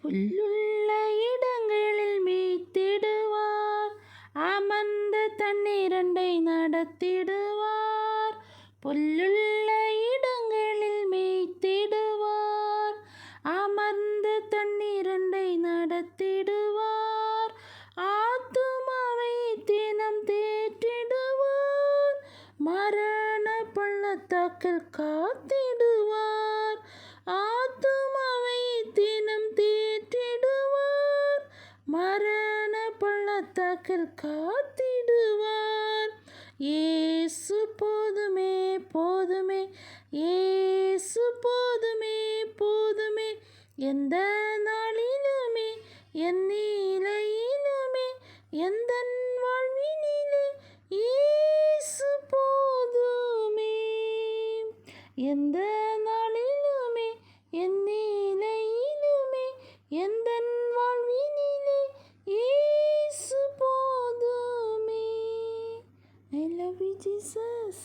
புல்லுள்ள இடங்களில் மேய்த்திடுவார், அமர்ந்த தண்ணீரண்டை நடத்திடுவார். புல்லுள்ள இடங்களில் மேய்த்திடுவார், அமர்ந்த தண்ணீரண்டை நடத்திடுவார். ஆத்துமாவை தினம் தேற்றிடுவார், மரண பள்ளத்தாக்கில் காத்திடுவார். ஆத்துமாவை தினம் தேற்றிடுவார், மரண பள்ளத்தாக்கில் காத்திடுவார். இயேசு போதுமே போதுமே, இயேசு போதுமே போதுமே, எந்த நாளிலுமே என் நிலையிலுமே எந்தன் வாழ்வினிலே இயேசு போதுமே. எந்த நாளிலுமே என் நிலையிலுமே எந்தன் வாழ்வினிலே இயேசு போதுமே. I love you, Jesus.